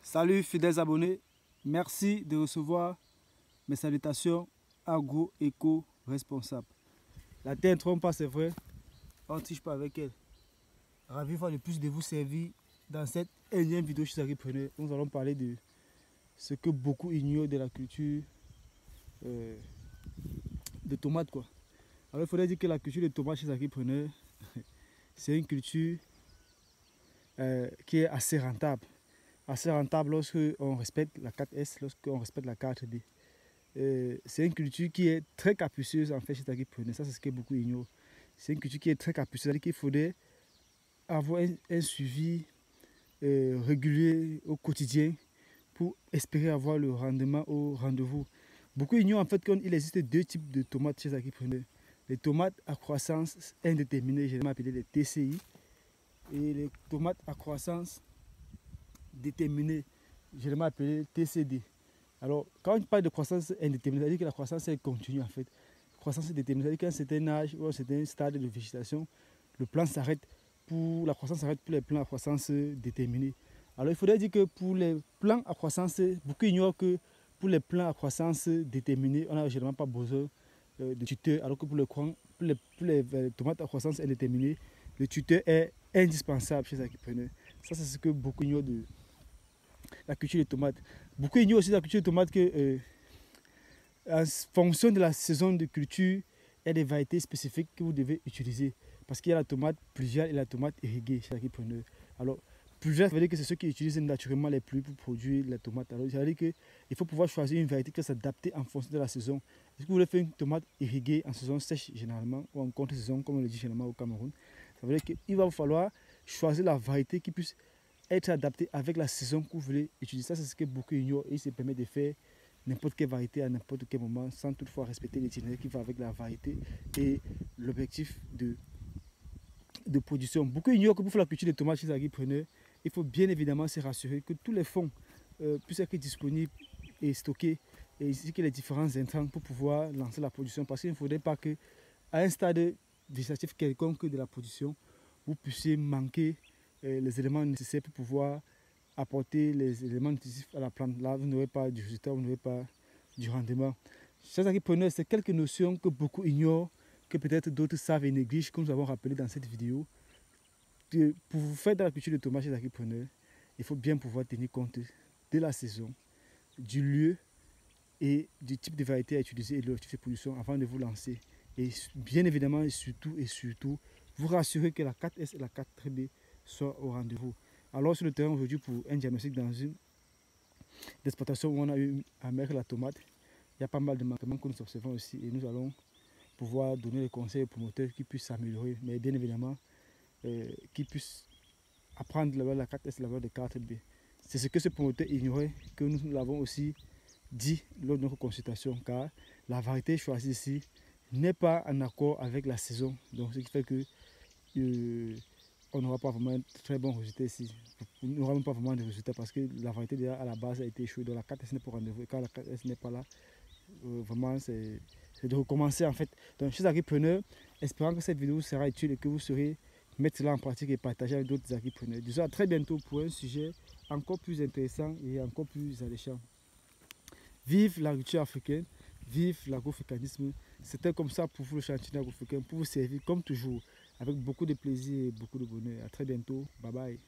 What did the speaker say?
Salut fidèles abonnés, merci de recevoir mes salutations agro-éco-responsables. La terre ne trompe pas, c'est vrai, on ne triche pas avec elle. Ravi de de plus de vous servir dans cette énième vidéo chez Agripreneur. Nous allons parler de ce que beaucoup ignorent de la culture de tomates. Alors il faudrait dire que la culture de tomates chez Agripreneur, c'est une culture qui est assez rentable. Assez rentable lorsque on respecte la 4S, lorsqu'on respecte la 4D. C'est une culture qui est très capricieuse en fait chez Agripreneur. Ça, c'est ce que beaucoup ignorent. C'est une culture qui est très capricieuse, c'est-à-dire qu'il faudrait avoir un suivi régulier au quotidien pour espérer avoir le rendement au rendez-vous. Beaucoup ignorent en fait qu'il existe deux types de tomates chez Agripreneur. Les tomates à croissance indéterminée, généralement appelées les TCI, et les tomates à croissance déterminée, généralement appelée TCD. Alors, quand on parle de croissance indéterminée, ça veut dire que la croissance est continue en fait. Croissance déterminée, ça veut dire qu'à un certain âge ou à un certain stade de végétation, la croissance s'arrête pour les plants à croissance déterminée. Alors, il faudrait dire que pour les plants à croissance, beaucoup ignorent que pour les plants à croissance déterminée, on n'a généralement pas besoin de tuteur, alors que pour les tomates à croissance indéterminée, le tuteur est indispensable chez les Agripreneurs. Ça, c'est ce que beaucoup ignorent de la culture de tomates. Beaucoup ignorent aussi la culture de tomates que, en fonction de la saison de culture, il y a des variétés spécifiques que vous devez utiliser. Parce qu'il y a la tomate pluviale et la tomate irriguée chez Agripreneur. Alors, pluviale, ça veut dire que c'est ceux qui utilisent naturellement les pluies pour produire la tomate. Alors, ça veut dire qu'il faut pouvoir choisir une variété qui va s'adapter en fonction de la saison. Est-ce que vous voulez faire une tomate irriguée en saison sèche généralement, ou en contre-saison, comme on le dit généralement au Cameroun? Ça veut dire qu'il va vous falloir choisir la variété qui puisse être adaptée avec la saison que vous voulez utiliser. Ça, c'est ce que beaucoup ignorent et il se permet de faire n'importe quelle variété à n'importe quel moment sans toutefois respecter l'itinéraire qui va avec la variété et l'objectif de production. Beaucoup ignorent que pour faire la culture de tomates chez les Agripreneurs, il faut bien évidemment se rassurer que tous les fonds puissent être disponibles et stockés, et ainsi que les différents intrants pour pouvoir lancer la production. Parce qu'il ne faudrait pas qu'à un stade végétatif quelconque de la production, vous puissiez manquer les éléments nécessaires pour pouvoir apporter les éléments nutritifs à la plante. Là, vous n'aurez pas du résultat, vous n'aurez pas du rendement. Chers Agripreneurs, c'est quelques notions que beaucoup ignorent, que peut-être d'autres savent et négligent, comme nous avons rappelé dans cette vidéo. Pour vous faire de la culture de tomates chez les Agripreneurs, il faut bien pouvoir tenir compte de la saison, du lieu et du type de variété à utiliser et de l'objectif de production avant de vous lancer. Et bien évidemment, et surtout, vous rassurer que la 4S et la 4B soient au rendez-vous. Alors sur le terrain aujourd'hui pour un diagnostic dans une exploitation où on a eu à mettre la tomate, il y a pas mal de manquements que nous observons aussi et nous allons pouvoir donner des conseils aux promoteurs qui puissent s'améliorer, mais bien évidemment qui puissent apprendre la valeur de la 4S et la valeur de 4B. C'est ce que ce promoteur ignorait, que nous l'avons aussi dit lors de notre consultation, car la variété choisie ici n'est pas en accord avec la saison, donc ce qui fait que on n'aura pas vraiment un très bon résultat ici. On n'aura même pas vraiment de résultats parce que la variété déjà à la base a été échouée. Donc la 4S n'est pas au rendez-vous. Et quand la 4S n'est pas là, vraiment c'est de recommencer en fait. Donc chez les Agripreneurs, espérant que cette vidéo sera utile et que vous saurez mettre cela en pratique et partager avec d'autres Agripreneurs. Disons à très bientôt pour un sujet encore plus intéressant et encore plus alléchant. Vive l'agriculture africaine, vive l'agrofucanisme. C'était comme ça pour vous le chantier agrofucain, pour vous servir comme toujours, avec beaucoup de plaisir et beaucoup de bonheur. A très bientôt. Bye bye.